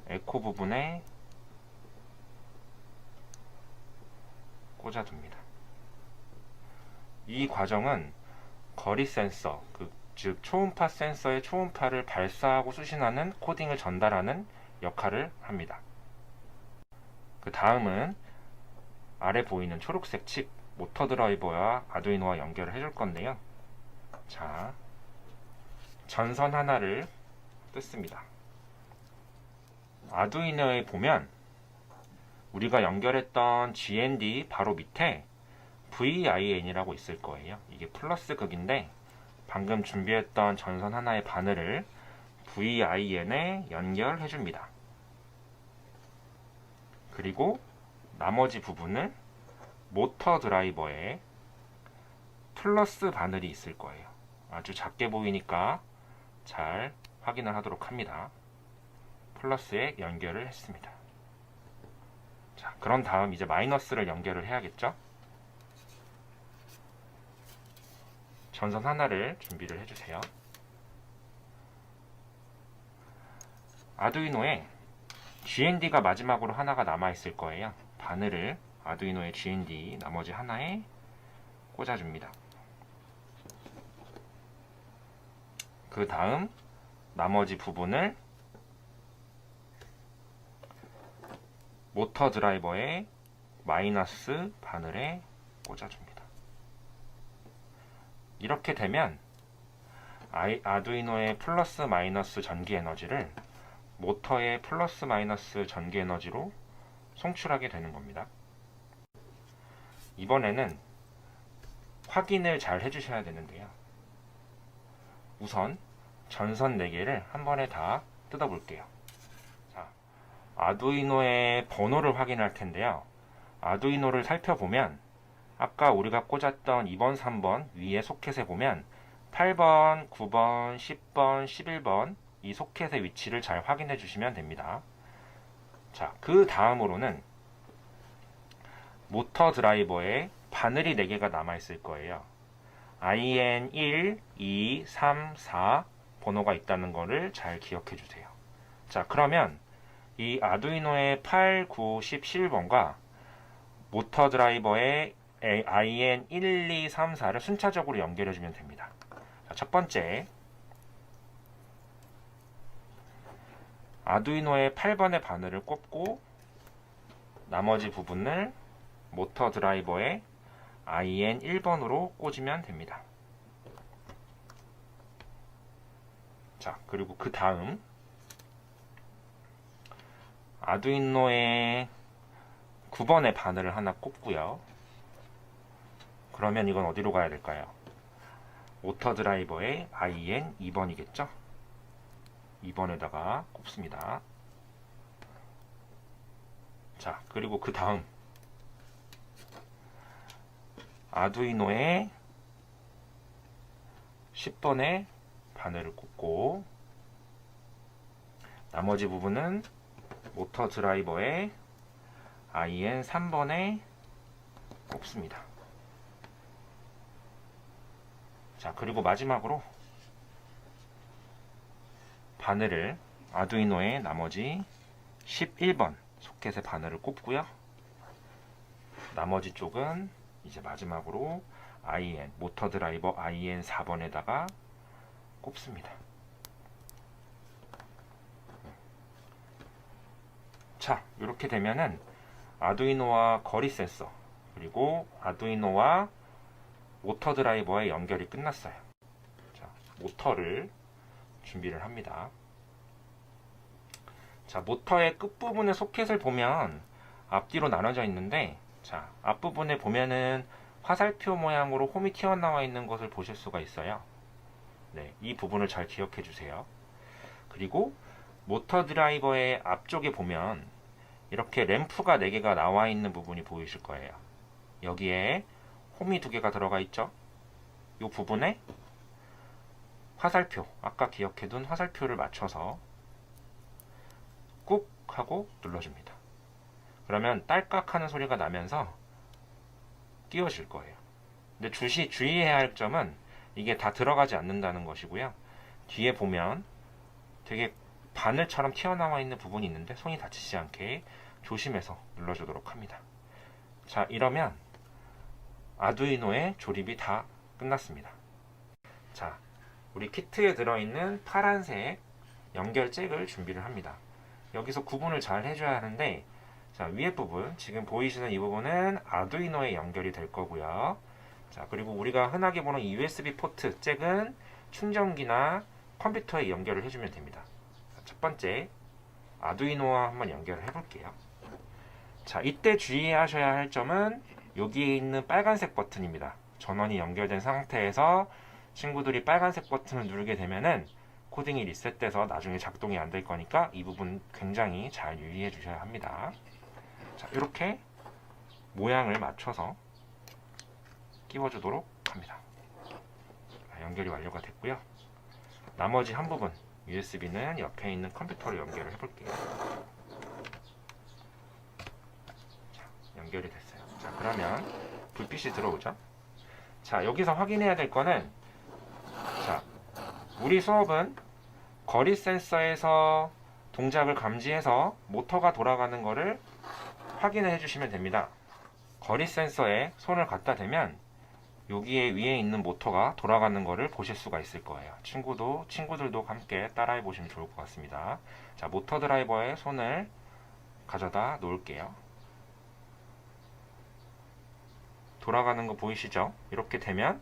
에코 부분에 꽂아둡니다. 이 과정은 거리 센서, 그 즉 초음파 센서의 초음파를 발사하고 수신하는 코딩을 전달하는 역할을 합니다. 그 다음은 아래 보이는 초록색 칩 모터 드라이버와 아두이노와 연결을 해줄 건데요. 자, 전선 하나를 뜯습니다. 아두이노에 보면 우리가 연결했던 GND 바로 밑에 VIN이라고 있을 거예요. 이게 플러스 극인데 방금 준비했던 전선 하나의 바늘을 VIN에 연결해 줍니다. 그리고 나머지 부분을 모터 드라이버에 플러스 바늘이 있을 거예요. 아주 작게 보이니까 잘 확인을 하도록 합니다. 플러스에 연결을 했습니다. 자, 그런 다음 이제 마이너스를 연결을 해야겠죠? 전선 하나를 준비를 해주세요. 아두이노에 GND가 마지막으로 하나가 남아있을 거예요. 바늘을 아두이노의 GND 나머지 하나에 꽂아줍니다. 그 다음 나머지 부분을 모터 드라이버의 마이너스 바늘에 꽂아줍니다. 이렇게 되면 아두이노의 플러스 마이너스 전기 에너지를 모터의 플러스 마이너스 전기 에너지로 송출하게 되는 겁니다. 이번에는 확인을 잘 해주셔야 되는데요. 우선 전선 4개를 한 번에 다 뜯어볼게요. 자, 아두이노의 번호를 확인할 텐데요. 아두이노를 살펴보면 아까 우리가 꽂았던 2번, 3번 위에 소켓에 보면 8번, 9번, 10번, 11번 이 소켓의 위치를 잘 확인해 주시면 됩니다. 자, 그 다음으로는 모터 드라이버에 바늘이 4개가 남아있을 거예요. IN1, 2, 3, 4 번호가 있다는 것을 잘 기억해 주세요. 자, 그러면 이 아두이노의 8, 9, 10, 11번과 모터 드라이버의 IN1, 2, 3, 4를 순차적으로 연결해 주면 됩니다. 자, 첫 번째 아두이노의 8번의 바늘을 꼽고 나머지 부분을 모터 드라이버의 IN1번으로 꽂으면 됩니다. 자, 그리고 그 다음 아두이노의 9번의 바늘을 하나 꼽고요. 그러면 이건 어디로 가야 될까요? 모터 드라이버의 IN2번이겠죠? 2번에다가 꼽습니다. 자, 그리고 그 다음 아두이노의 10번의 바늘을 꼽고 나머지 부분은 모터 드라이버의 IN3번에 꼽습니다. 자, 그리고 마지막으로 바늘을 아두이노의 나머지 11번 소켓의 바늘을 꼽고요. 나머지 쪽은 이제 마지막으로 IN, 모터 드라이버 IN4번에다가 꼽습니다. 자, 이렇게 되면은 아두이노와 거리 센서 그리고 아두이노와 모터 드라이버의 연결이 끝났어요. 자, 모터를 준비를 합니다. 자, 모터의 끝부분의 소켓을 보면 앞뒤로 나눠져 있는데, 자, 앞부분에 보면은 화살표 모양으로 홈이 튀어나와 있는 것을 보실 수가 있어요. 네, 이 부분을 잘 기억해 주세요. 그리고 모터 드라이버의 앞쪽에 보면 이렇게 램프가 4개가 나와 있는 부분이 보이실 거예요. 여기에 홈이 2개가 들어가 있죠. 이 부분에 화살표, 아까 기억해둔 화살표를 맞춰서 꾹 하고 눌러줍니다. 그러면 딸깍 하는 소리가 나면서 띄워질 거예요. 근데 주의해야 할 점은 이게 다 들어가지 않는다는 것이고요. 뒤에 보면 되게 바늘처럼 튀어나와 있는 부분이 있는데 손이 다치지 않게 조심해서 눌러주도록 합니다. 자, 이러면 아두이노의 조립이 다 끝났습니다. 자, 우리 키트에 들어있는 파란색 연결 잭을 준비를 합니다. 여기서 구분을 잘 해줘야 하는데, 자, 위에 부분, 지금 보이시는 이 부분은 아두이노에 연결이 될 거고요. 자, 그리고 우리가 흔하게 보는 USB 포트 잭은 충전기나 컴퓨터에 연결을 해주면 됩니다. 자, 첫 번째 아두이노와 한번 연결을 해볼게요. 자, 이때 주의하셔야 할 점은 여기에 있는 빨간색 버튼입니다. 전원이 연결된 상태에서 친구들이 빨간색 버튼을 누르게 되면은 코딩이 리셋돼서 나중에 작동이 안 될 거니까 이 부분 굉장히 잘 유의해 주셔야 합니다. 자, 이렇게 모양을 맞춰서 끼워주도록 합니다. 연결이 완료가 됐고요. 나머지 한 부분 USB는 옆에 있는 컴퓨터로 연결을 해볼게요. 자, 연결이 됐어요. 자, 그러면 불빛이 들어오죠. 자, 여기서 확인해야 될 거는, 자, 우리 수업은 거리 센서에서 동작을 감지해서 모터가 돌아가는 것을 확인을 해주시면 됩니다. 거리 센서에 손을 갖다 대면 여기에 위에 있는 모터가 돌아가는 것을 보실 수가 있을 거예요. 친구들도 함께 따라해 보시면 좋을 것 같습니다. 자, 모터 드라이버에 손을 가져다 놓을게요. 돌아가는 거 보이시죠? 이렇게 되면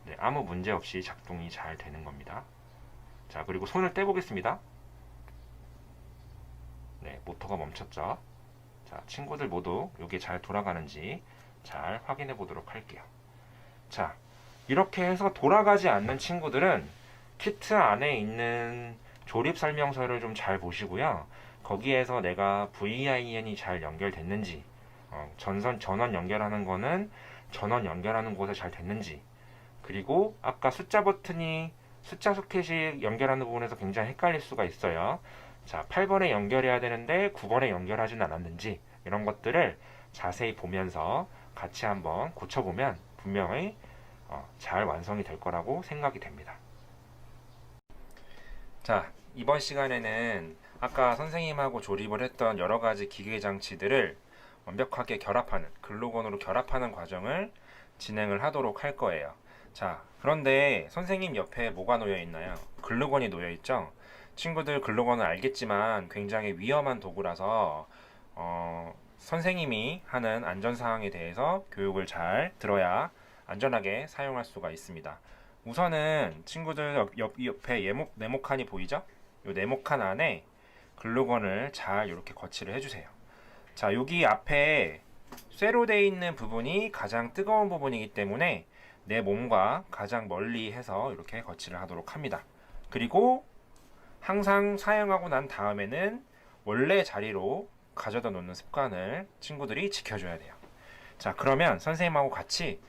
네, 아무 문제 없이 작동이 잘 되는 겁니다. 자, 그리고 손을 떼보겠습니다. 네, 모터가 멈췄죠? 자, 친구들 모두 이게 잘 돌아가는지 잘 확인해 보도록 할게요. 자, 이렇게 해서 돌아가지 않는 친구들은 키트 안에 있는 조립 설명서를 좀 잘 보시고요. 거기에서 내가 VIN이 잘 연결됐는지, 전원 연결하는 거는 전원 연결하는 곳에 잘 됐는지, 그리고 아까 숫자 버튼이 숫자 소켓이 연결하는 부분에서 굉장히 헷갈릴 수가 있어요. 자, 8번에 연결해야 되는데 9번에 연결하진 않았는지, 이런 것들을 자세히 보면서 같이 한번 고쳐보면 분명히 잘 완성이 될 거라고 생각이 됩니다. 자, 이번 시간에는 아까 선생님하고 조립을 했던 여러 가지 기계 장치들을 완벽하게 결합하는, 글루건으로 결합하는 과정을 진행을 하도록 할 거예요. 자, 그런데 선생님 옆에 뭐가 놓여 있나요? 글루건이 놓여 있죠? 친구들 글루건은 알겠지만 굉장히 위험한 도구라서 선생님이 하는 안전사항에 대해서 교육을 잘 들어야 안전하게 사용할 수가 있습니다. 우선은 친구들 옆에 네모칸이 보이죠? 이 네모칸 안에 글루건을 잘 이렇게 거치를 해주세요. 자, 여기 앞에 쇠로 되어 있는 부분이 가장 뜨거운 부분이기 때문에 내 몸과 가장 멀리 해서 이렇게 거치를 하도록 합니다. 그리고 항상 사용하고 난 다음에는 원래 자리로 가져다 놓는 습관을 친구들이 지켜줘야 돼요. 자, 그러면 선생님하고 같이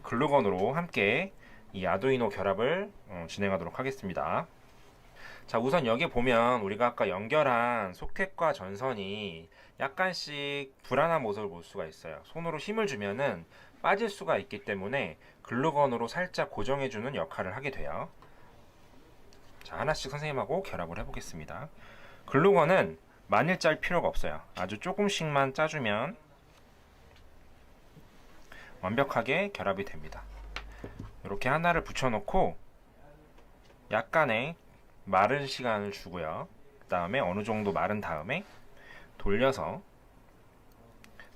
글루건으로 함께 이 아두이노 결합을 진행하도록 하겠습니다. 자, 우선 여기 보면 우리가 아까 연결한 소켓과 전선이 약간씩 불안한 모습을 볼 수가 있어요. 손으로 힘을 주면은 빠질 수가 있기 때문에 글루건으로 살짝 고정해주는 역할을 하게 돼요. 자, 하나씩 선생님하고 결합을 해보겠습니다. 글루건은 많이 짤 필요가 없어요. 아주 조금씩만 짜주면 완벽하게 결합이 됩니다. 이렇게 하나를 붙여놓고 약간의 마른 시간을 주고요. 그 다음에 어느 정도 마른 다음에 돌려서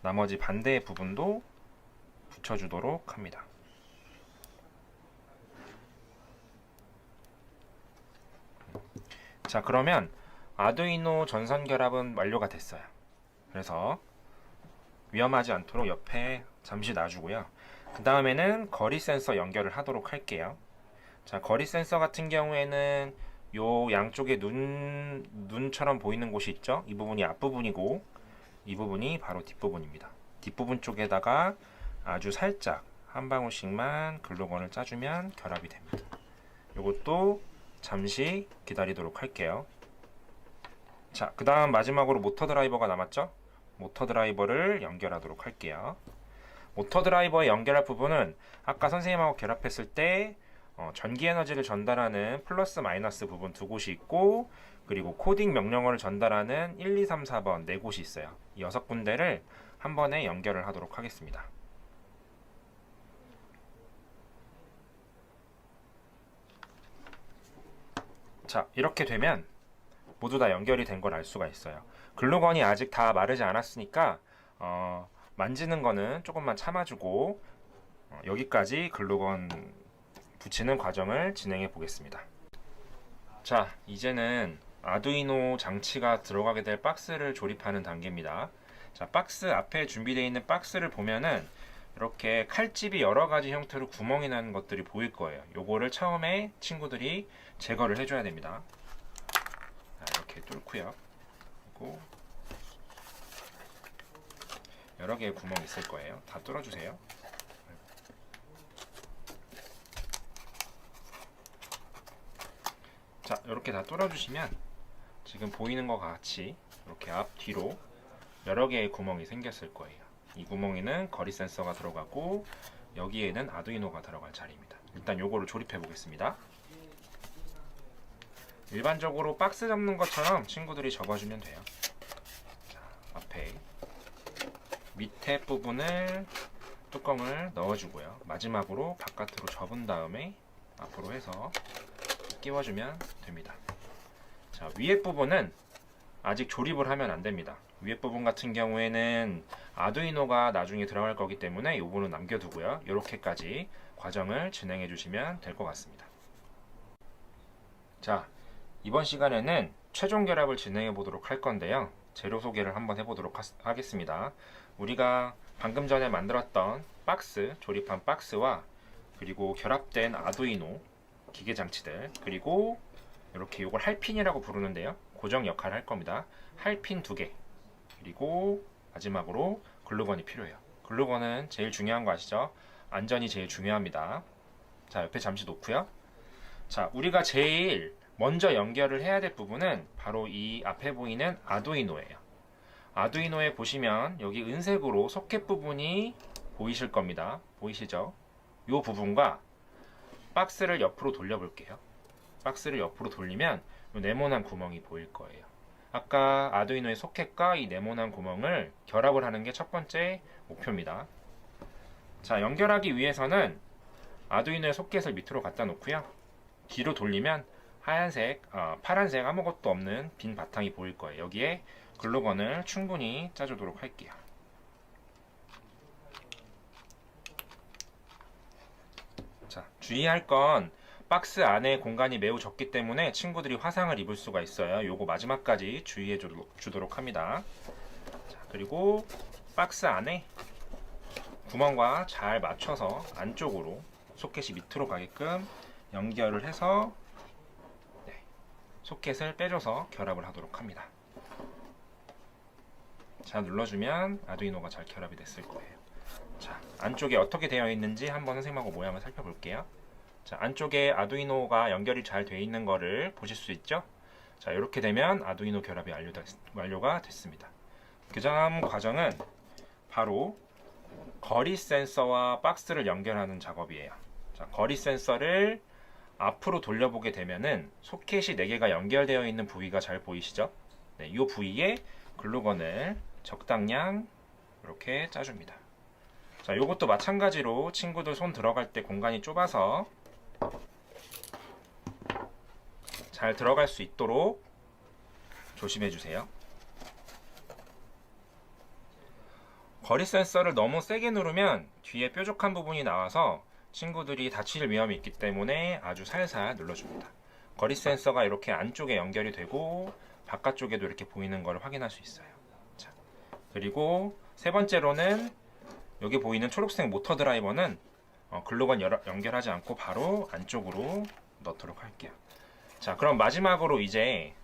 나머지 반대의 부분도 붙여주도록 합니다. 자, 그러면 아두이노 전선 결합은 완료가 됐어요. 그래서 위험하지 않도록 옆에 잠시 놔주고요. 그 다음에는 거리 센서 연결을 하도록 할게요. 자, 거리 센서 같은 경우에는 요 양쪽에 눈처럼 보이는 곳이 있죠? 이 부분이 앞부분이고 이 부분이 바로 뒷부분입니다. 뒷부분 쪽에다가 아주 살짝 한 방울씩만 글루건을 짜주면 결합이 됩니다. 요것도 잠시 기다리도록 할게요. 자, 그 다음 마지막으로 모터 드라이버가 남았죠? 모터 드라이버를 연결하도록 할게요. 모터 드라이버에 연결할 부분은 아까 선생님하고 결합했을 때 전기 에너지를 전달하는 플러스 마이너스 부분 두 곳이 있고, 그리고 코딩 명령어를 전달하는 1, 2, 3, 4번 네 곳이 있어요. 이 6군데를 한 번에 연결을 하도록 하겠습니다. 자, 이렇게 되면 모두 다 연결이 된 걸 알 수가 있어요. 글루건이 아직 다 마르지 않았으니까 만지는 거는 조금만 참아주고 여기까지 글루건 붙이는 과정을 진행해 보겠습니다. 자, 이제는 아두이노 장치가 들어가게 될 박스를 조립하는 단계입니다. 자, 박스 앞에 준비되어 있는 박스를 보면은 이렇게 칼집이 여러 가지 형태로 구멍이 나는 것들이 보일 거예요. 요거를 처음에 친구들이 제거를 해줘야 됩니다. 자, 이렇게 뚫고요. 그리고 여러 개의 구멍이 있을 거예요. 다 뚫어주세요. 자, 이렇게 다 뚫어주시면 지금 보이는 것 같이 이렇게 앞, 뒤로 여러 개의 구멍이 생겼을 거예요. 이 구멍에는 거리 센서가 들어가고 여기에는 아두이노가 들어갈 자리입니다. 일단 요거를 조립해 보겠습니다. 일반적으로 박스 접는 것처럼 친구들이 접어주면 돼요. 자, 앞에 밑에 부분을 뚜껑을 넣어주고요. 마지막으로 바깥으로 접은 다음에 앞으로 해서 끼워주면 됩니다. 자, 위에 부분은 아직 조립을 하면 안 됩니다. 위에 부분 같은 경우에는 아두이노가 나중에 들어갈 거기 때문에 이 부분은 남겨두고요. 이렇게까지 과정을 진행해 주시면 될 것 같습니다. 자, 이번 시간에는 최종 결합을 진행해 보도록 할 건데요. 재료 소개를 한번 해보도록 하겠습니다. 우리가 방금 전에 만들었던 박스, 조립한 박스와 그리고 결합된 아두이노 기계 장치들, 그리고 이렇게 이걸 할핀이라고 부르는데요. 고정 역할을 할 겁니다. 할핀 2개, 그리고 마지막으로 글루건이 필요해요. 글루건은 제일 중요한 거 아시죠? 안전이 제일 중요합니다. 자, 옆에 잠시 놓고요. 자, 우리가 제일 먼저 연결을 해야 될 부분은 바로 이 앞에 보이는 아두이노예요. 아두이노에 보시면 여기 은색으로 소켓 부분이 보이실 겁니다. 보이시죠? 이 부분과 박스를 옆으로 돌려볼게요. 박스를 옆으로 돌리면 이 네모난 구멍이 보일 거예요. 아까 아두이노의 소켓과 이 네모난 구멍을 결합을 하는 게 첫 번째 목표입니다. 자, 연결하기 위해서는 아두이노의 소켓을 밑으로 갖다 놓고요. 뒤로 돌리면 하얀색, 파란색 아무것도 없는 빈 바탕이 보일 거예요. 여기에 글루건을 충분히 짜주도록 할게요. 자, 주의할 건 박스 안에 공간이 매우 적기 때문에 친구들이 화상을 입을 수가 있어요. 요거 마지막까지 주의해 주도록 합니다. 자, 그리고 박스 안에 구멍과 잘 맞춰서 안쪽으로 소켓이 밑으로 가게끔 연결을 해서 소켓을 빼줘서 결합을 하도록 합니다. 자, 눌러주면 아두이노가 잘 결합이 됐을 거예요. 자, 안쪽에 어떻게 되어 있는지 한번 선생님하고 모양을 살펴볼게요. 자, 안쪽에 아두이노가 연결이 잘 되어 있는 거를 보실 수 있죠? 자, 이렇게 되면 아두이노 결합이 완료가 됐습니다. 그 다음 과정은 바로 거리 센서와 박스를 연결하는 작업이에요. 자, 거리 센서를 앞으로 돌려보게 되면은 소켓이 4개가 연결되어 있는 부위가 잘 보이시죠? 네, 이 부위에 글루건을 적당량 이렇게 짜줍니다. 자, 이것도 마찬가지로 친구들 손 들어갈 때 공간이 좁아서 잘 들어갈 수 있도록 조심해 주세요. 거리 센서를 너무 세게 누르면 뒤에 뾰족한 부분이 나와서 친구들이 다칠 위험이 있기 때문에 아주 살살 눌러줍니다. 거리 센서가 이렇게 안쪽에 연결이 되고 바깥쪽에도 이렇게 보이는 걸 확인할 수 있어요. 자, 그리고 세 번째로는 여기 보이는 초록색 모터 드라이버는 글루건 연결하지 않고 바로 안쪽으로 넣도록 할게요. 자, 그럼 마지막으로 이제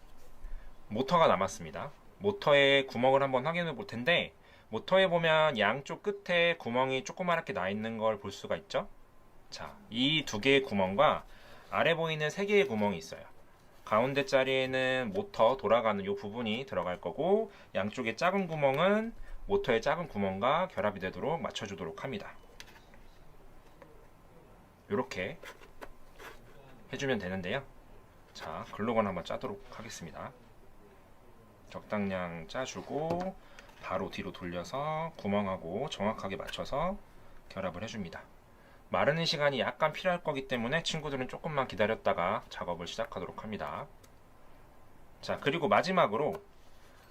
모터가 남았습니다. 모터에 구멍을 한번 확인해 볼 텐데, 모터에 보면 양쪽 끝에 구멍이 조그맣게 나 있는 걸 볼 수가 있죠? 자, 이 2개의 구멍과 아래 보이는 3개의 구멍이 있어요. 가운데 자리에는 모터 돌아가는 이 부분이 들어갈 거고, 양쪽의 작은 구멍은 모터의 작은 구멍과 결합이 되도록 맞춰주도록 합니다. 이렇게 해주면 되는데요. 자, 글루건 한번 짜도록 하겠습니다. 적당량 짜주고 바로 뒤로 돌려서 구멍하고 정확하게 맞춰서 결합을 해줍니다. 마르는 시간이 약간 필요할 거기 때문에 친구들은 조금만 기다렸다가 작업을 시작하도록 합니다. 자, 그리고 마지막으로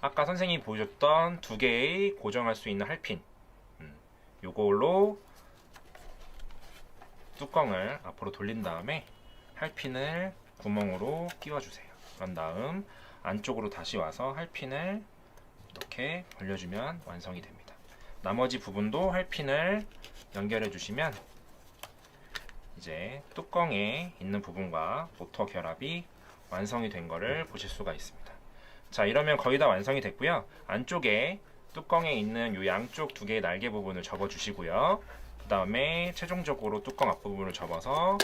아까 선생님이 보여줬던 두 개의 고정할 수 있는 할핀, 요걸로 뚜껑을 앞으로 돌린 다음에 할핀을 구멍으로 끼워주세요. 그런 다음 안쪽으로 다시 와서 할핀을 이렇게 벌려주면 완성이 됩니다. 나머지 부분도 할핀을 연결해 주시면 이제 뚜껑에 있는 부분과 모터 결합이 완성이 된 거를 보실 수가 있습니다. 자, 이러면 거의 다 완성이 됐고요. 안쪽에 뚜껑에 있는 이 양쪽 두 개의 날개 부분을 접어 주시고요. 그 다음에 최종적으로 뚜껑 앞부분을 접어서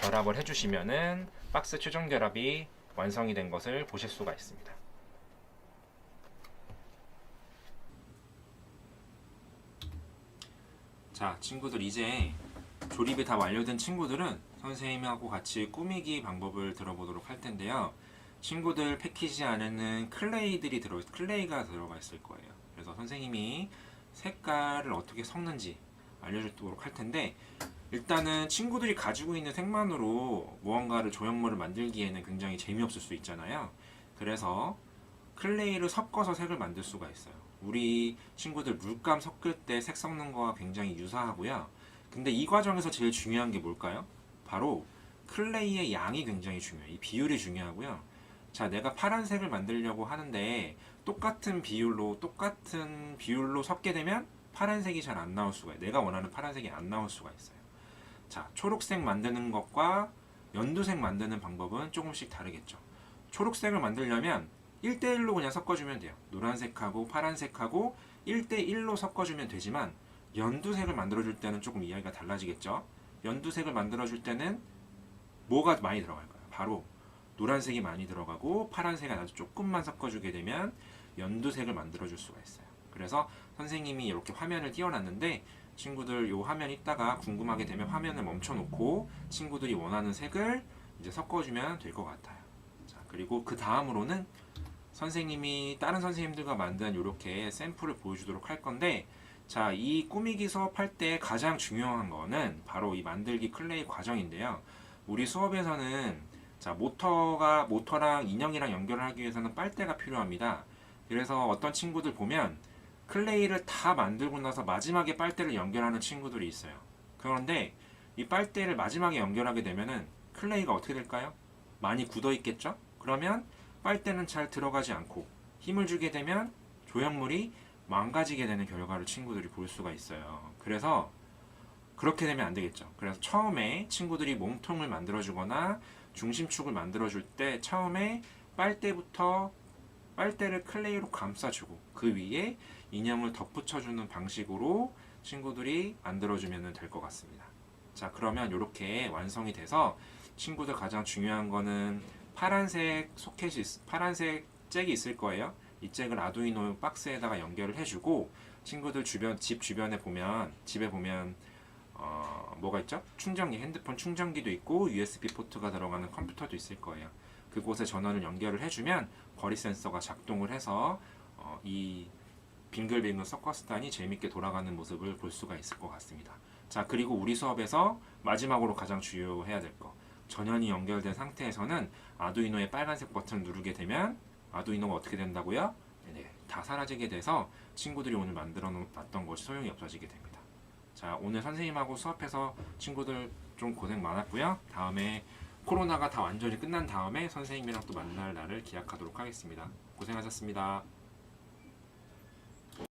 결합을 해주시면은 박스 최종 결합이 완성이 된 것을 보실 수가 있습니다. 자, 친구들 이제 조립이 다 완료된 친구들은 선생님하고 같이 꾸미기 방법을 들어보도록 할 텐데요. 친구들 패키지 안에는 클레이가 들어가 있을 거예요. 그래서 선생님이 색깔을 어떻게 섞는지 알려주도록 할 텐데, 일단은 친구들이 가지고 있는 색만으로 무언가를 조형물을 만들기에는 굉장히 재미없을 수 있잖아요. 그래서 클레이를 섞어서 색을 만들 수가 있어요. 우리 친구들 물감 섞을 때 색 섞는 거와 굉장히 유사하고요. 근데 이 과정에서 제일 중요한 게 뭘까요? 바로 클레이의 양이 굉장히 중요해요. 이 비율이 중요하고요. 자, 내가 파란색을 만들려고 하는데 똑같은 비율로 섞게 되면 파란색이 잘 안 나올 수가 있어요. 내가 원하는 파란색이 안 나올 수가 있어요. 자, 초록색 만드는 것과 연두색 만드는 방법은 조금씩 다르겠죠. 초록색을 만들려면 1대1로 그냥 섞어주면 돼요. 노란색하고 파란색하고 1대1로 섞어주면 되지만, 연두색을 만들어줄 때는 조금 이야기가 달라지겠죠. 연두색을 만들어줄 때는 뭐가 많이 들어갈까요? 바로 노란색이 많이 들어가고 파란색을 아주 조금만 섞어주게 되면 연두색을 만들어줄 수가 있어요. 그래서 선생님이 이렇게 화면을 띄워놨는데, 친구들 이 화면 있다가 궁금하게 되면 화면을 멈춰놓고 친구들이 원하는 색을 이제 섞어주면 될 것 같아요. 자, 그리고 그 다음으로는 선생님이 다른 선생님들과 만든 이렇게 샘플을 보여주도록 할 건데, 자, 이 꾸미기 수업할 때 가장 중요한 거는 바로 이 만들기 클레이 과정인데요. 우리 수업에서는 자, 모터랑 인형이랑 연결을 하기 위해서는 빨대가 필요합니다. 그래서 어떤 친구들 보면 클레이를 다 만들고 나서 마지막에 빨대를 연결하는 친구들이 있어요. 그런데 이 빨대를 마지막에 연결하게 되면은 클레이가 어떻게 될까요? 많이 굳어 있겠죠? 그러면 빨대는 잘 들어가지 않고 힘을 주게 되면 조형물이 망가지게 되는 결과를 친구들이 볼 수가 있어요. 그래서 그렇게 되면 안 되겠죠. 그래서 처음에 친구들이 몸통을 만들어주거나 중심축을 만들어줄 때 처음에 빨대를 클레이로 감싸주고 그 위에 인형을 덧붙여주는 방식으로 친구들이 만들어주면 될 것 같습니다. 자, 그러면 이렇게 완성이 돼서 친구들 가장 중요한 거는 파란색 잭이 있을 거예요. 이 잭을 아두이노 박스에다가 연결을 해주고, 친구들 집 주변에 보면, 집에 보면 뭐가 있죠? 핸드폰 충전기도 있고 USB 포트가 들어가는 컴퓨터도 있을 거예요. 그곳에 전원을 연결을 해주면 거리 센서가 작동을 해서 이 빙글빙글 서커스단이 재밌게 돌아가는 모습을 볼 수가 있을 것 같습니다. 자, 그리고 우리 수업에서 마지막으로 가장 주요해야 될 거, 전원이 연결된 상태에서는 아두이노의 빨간색 버튼을 누르게 되면 아두이노가 어떻게 된다고요? 네, 다 사라지게 돼서 친구들이 오늘 만들어 놨던 것이 소용이 없어지게 됩니다. 자, 오늘 선생님하고 수업해서 친구들 좀 고생 많았고요. 다음에 코로나가 다 완전히 끝난 다음에 선생님이랑 또 만날 날을 기약하도록 하겠습니다. 고생하셨습니다.